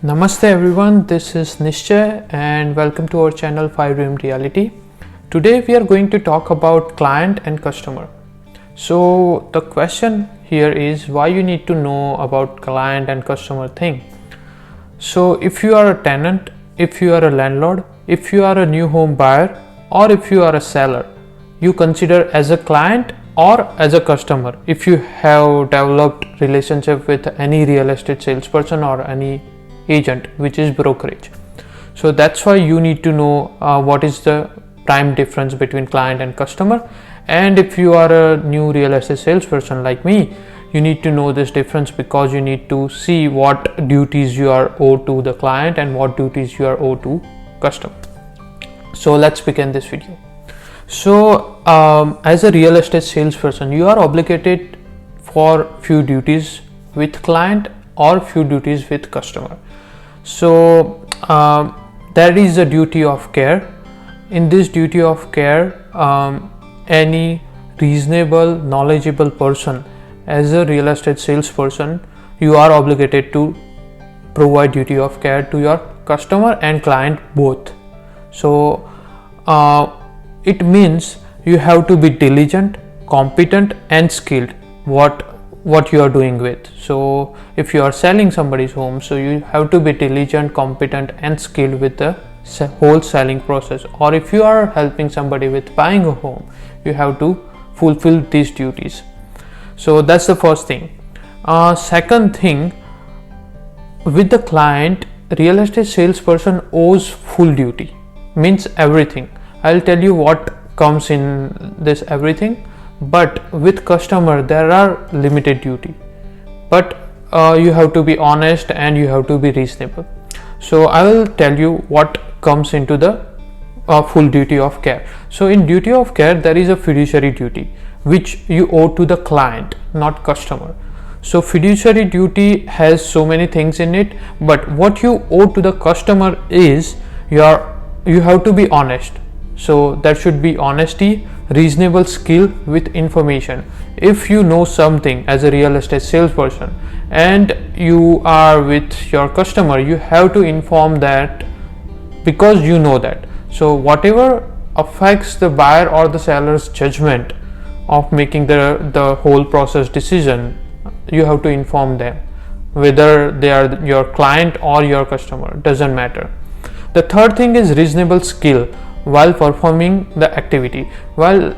Namaste everyone, this is Nishchay and welcome to our channel 5 Reality. Today we are going to talk about client and customer. So the question here is why you need to know about client and customer thing. So if you are a tenant, if you are a landlord, if you are a new home buyer, or if you are a seller, you consider as a client or as a customer if you have developed relationship with any real estate salesperson or any agent, which is brokerage. So that's why you need to know what is the prime difference between client and customer. And if you are a new real estate salesperson like me, you need to know this difference because you need to see what duties you are owed to the client and what duties you are owed to customer. So let's begin this video. So as a real estate salesperson, you are obligated for few duties with client or few duties with customer. So there is a duty of care. In this duty of care, any reasonable, knowledgeable person as a real estate salesperson, you are obligated to provide duty of care to your customer and client both. So it means you have to be diligent, competent and skilled what you are doing with. So if you are selling somebody's home, so you have to be diligent, competent and skilled with the whole selling process. Or if you are helping somebody with buying a home, you have to fulfill these duties. So that's the first thing. Second thing, with the client, real estate salesperson owes full duty, means everything. I'll tell you what comes in this everything, but with customer there are limited duty, but you have to be honest and you have to be reasonable. So I will tell you what comes into the full duty of care. So in duty of care there is a fiduciary duty which you owe to the client, not customer. So fiduciary duty has so many things in it, but what you owe to the customer is you have to be honest. So there should be honesty, reasonable skill with information. If you know something as a real estate salesperson and you are with your customer, you have to inform that because you know that. So whatever affects the buyer or the seller's judgment of making the whole process decision, you have to inform them, whether they are your client or your customer, doesn't matter. The third thing is reasonable skill while performing the activity. Well,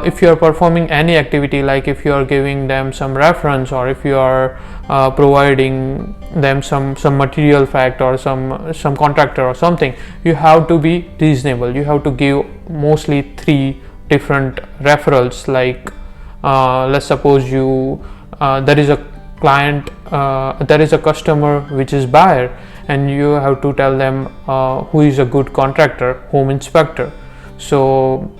if you are performing any activity, like if you are giving them some reference or if you are providing them some material fact or some contractor or something, you have to be reasonable. You have to give mostly 3 different referrals. Like let's suppose you there is a client, there is a customer which is buyer, and you have to tell them who is a good contractor, home inspector. So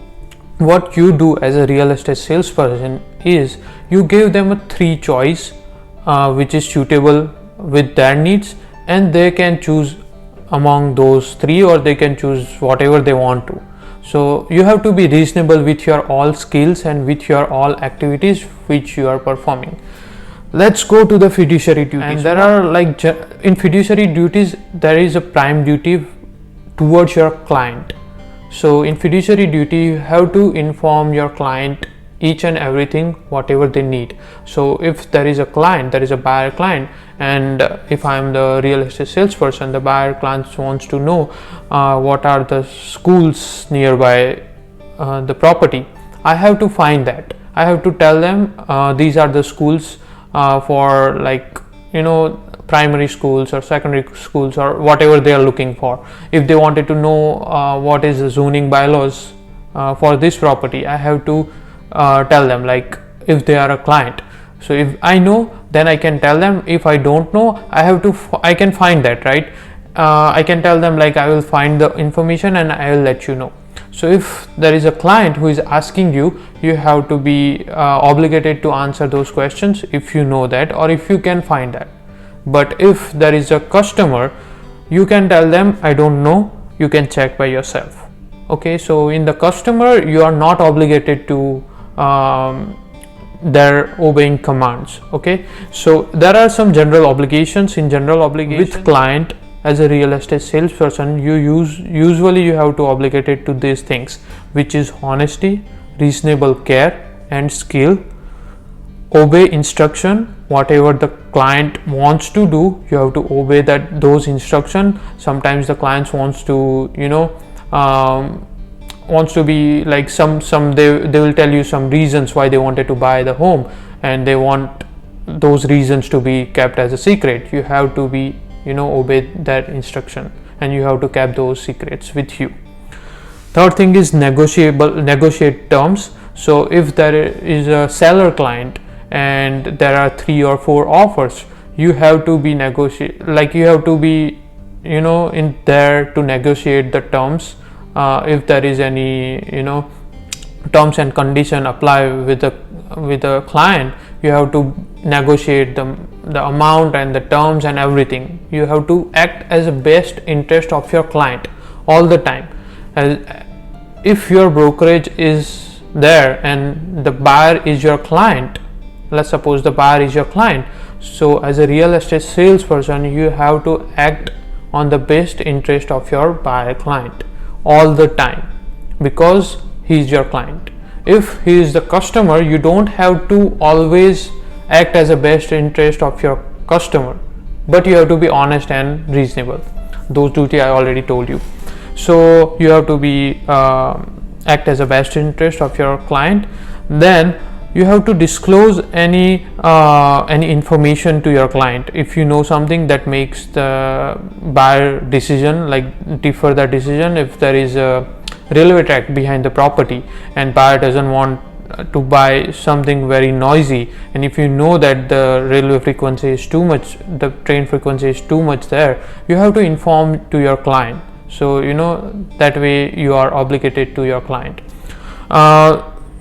what you do as a real estate salesperson is you give them a 3 choice which is suitable with their needs, and they can choose among those 3 or they can choose whatever they want to. So you have to be reasonable with your all skills and with your all activities which you are performing. Let's go to the fiduciary duties. And there are like in fiduciary duties there is a prime duty towards your client. So in fiduciary duty you have to inform your client each and everything whatever they need. So if there is a client, there is a buyer client, and if I am the real estate salesperson, the buyer client wants to know what are the schools nearby the property, I have to find that. I have to tell them these are the schools for, like, primary schools or secondary schools or whatever they are looking for. If they wanted to know what is the zoning bylaws for this property, I have to tell them, like, if they are a client. So if I know, then I can tell them. If I don't know, I can find that, right? I can tell them, like, I will find the information and I will let you know. So if there is a client who is asking you, you have to be obligated to answer those questions if you know that or if you can find that. But if there is a customer, you can tell them, I don't know, you can check by yourself. Okay, so in the customer, you are not obligated to they're obeying commands. Okay, so there are some general obligations. In general obligation with client, as a real estate salesperson, usually you have to obligate it to these things, which is honesty, reasonable care and skill, obey instruction. Whatever the client wants to do, you have to obey those instruction. Sometimes the clients wants to wants to be like they will tell you some reasons why they wanted to buy the home, and they want those reasons to be kept as a secret. You have to be obey that instruction, and you have to keep those secrets with you. Third thing is negotiate terms. So if there is a seller client and there are 3 or 4 offers, you have to be you have to be in there to negotiate the terms. If there is any terms and condition apply with the client, you have to negotiate the amount and the terms and everything. You have to act as a best interest of your client all the time. If your brokerage is there and the buyer is your client, let's suppose the buyer is your client, so as a real estate salesperson, you have to act on the best interest of your buyer client all the time, because he is your client. If he is the customer, you don't have to always act as a best interest of your customer, but you have to be honest and reasonable. Those duty I already told you. So you have to be act as a best interest of your client. Then you have to disclose any information to your client. If you know something that makes the buyer decision, like defer the decision, if there is a railway track behind the property and buyer doesn't want to buy something very noisy, and if you know that the railway frequency is too much, the train frequency is too much there, you have to inform to your client. So that way you are obligated to your client.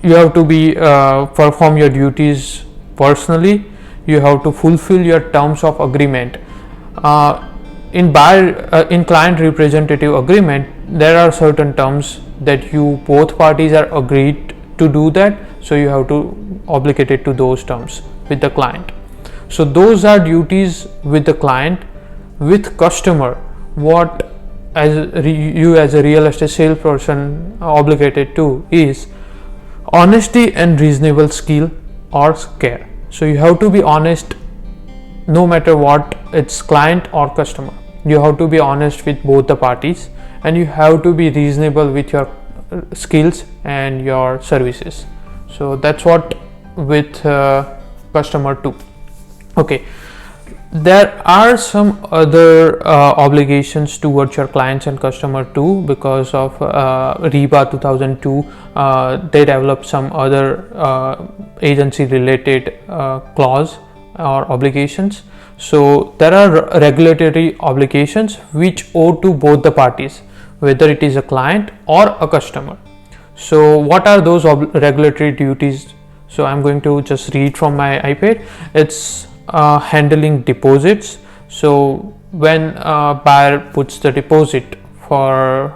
You have to be perform your duties personally. You have to fulfill your terms of agreement. In client representative agreement, there are certain terms that both parties are agreed to do that, so you have to obligate it to those terms with the client. So those are duties with the client. With customer, what you as a real estate salesperson obligated to is honesty and reasonable skill or care. So you have to be honest no matter what, it's client or customer. You have to be honest with both the parties, and you have to be reasonable with your skills and your services. So that's what with customer too. Okay, there are some other obligations towards your clients and customer too, because of REBA 2002. They developed some other agency related clause or obligations. So there are regulatory obligations which owe to both the parties, whether it is a client or a customer. So what are those regulatory duties? So I'm going to just read from my iPad. It's handling deposits. So when a buyer puts the deposit for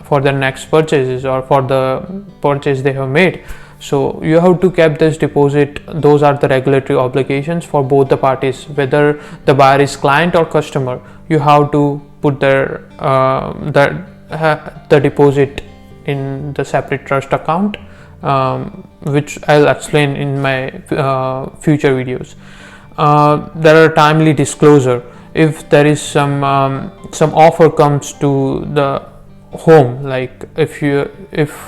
their next purchases or for the purchase they have made, so you have to keep this deposit. Those are the regulatory obligations for both the parties, whether the buyer is client or customer. You have to put the deposit in the separate trust account, which I'll explain in my future videos. There are timely disclosure. If there is some offer comes to the home, like if you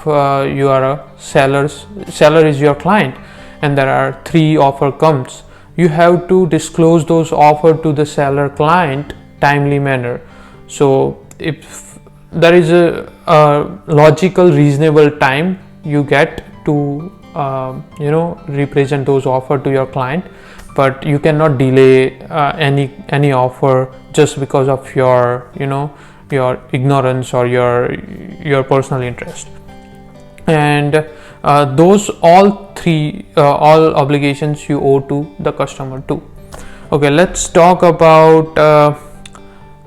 are a seller is your client and there are 3 offer comes, you have to disclose those offer to the seller client timely manner. So if there is a logical reasonable time you get to represent those offer to your client, but you cannot delay any offer just because of your your ignorance or your personal interest. And those all obligations you owe to the customer too. Okay, let's talk about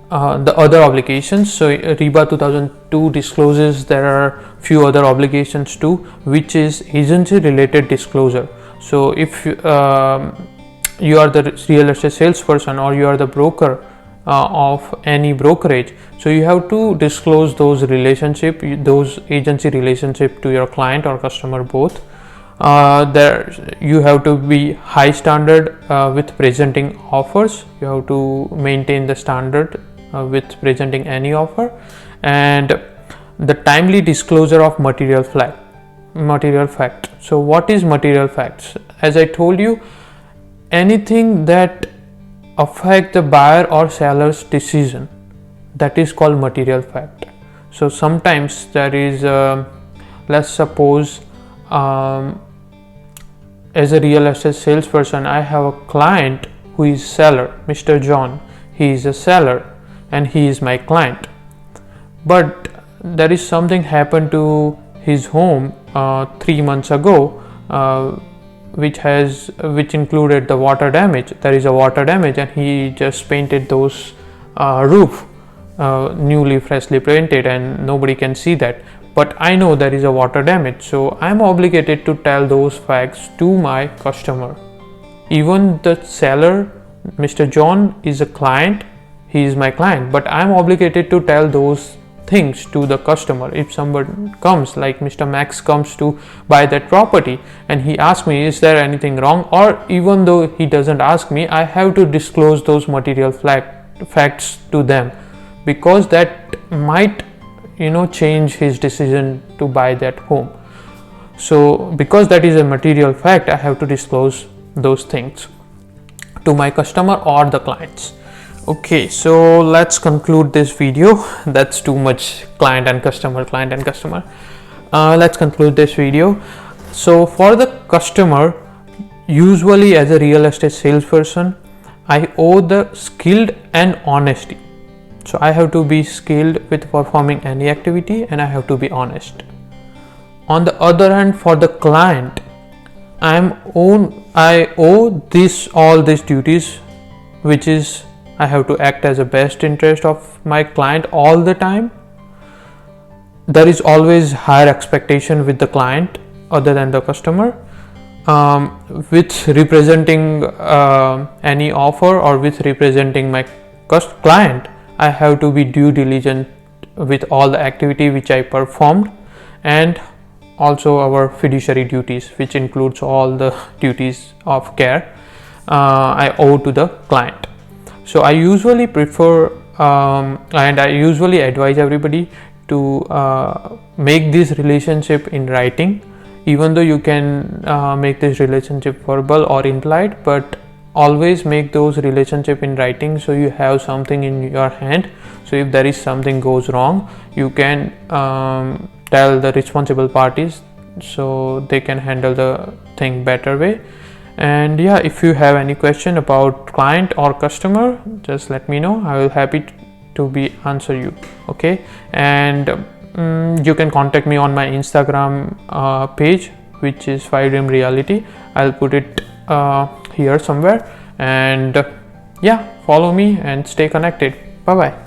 the other obligations. So REBA 2002 discloses there are few other obligations too, which is agency related disclosure. So if you are the real estate salesperson or you are the broker of any brokerage, so you have to disclose those those agency relationship to your client or customer both. There you have to be high standard with presenting offers. You have to maintain the standard with presenting any offer, and the timely disclosure of material fact. So what is material facts? As I told you, anything that affect the buyer or seller's decision, that is called material fact. So sometimes there is let's suppose as a real estate salesperson, I have a client who is seller, Mr. John. He is a seller and he is my client, but there is something happened to his home 3 months ago, which included the water damage. There is a water damage and he just painted those roof newly freshly painted, and nobody can see that, but I know there is a water damage, so I am obligated to tell those facts to my customer. Even the seller, Mr. John, is a client, he is my client, but I am obligated to tell those things to the customer. If someone comes, like Mr. Max comes to buy that property and he asks me, is there anything wrong, or even though he doesn't ask me, I have to disclose those material facts to them, because that might change his decision to buy that home. So because that is a material fact, I have to disclose those things to my customer or the clients. Okay, so let's conclude this video. That's too much client and customer. Let's conclude this video. So for the customer, usually as a real estate salesperson, I owe the skilled and honesty. So I have to be skilled with performing any activity and I have to be honest. On the other hand, for the client, I owe all these duties, which is I have to act as a best interest of my client all the time. There is always higher expectation with the client other than the customer. With representing any offer or with representing my client, I have to be due diligent with all the activity which I performed, and also our fiduciary duties, which includes all the duties of care I owe to the client. So I usually prefer and I usually advise everybody to make this relationship in writing, even though you can make this relationship verbal or implied, but always make those relationship in writing, so you have something in your hand. So if there is something goes wrong, you can tell the responsible parties so they can handle the thing better way. And yeah, if you have any question about client or customer, just let me know. I will happy to be answer you. Okay, and you can contact me on my Instagram page, which is 5 Reality. I'll put it here somewhere, and yeah, follow me and stay connected. Bye bye.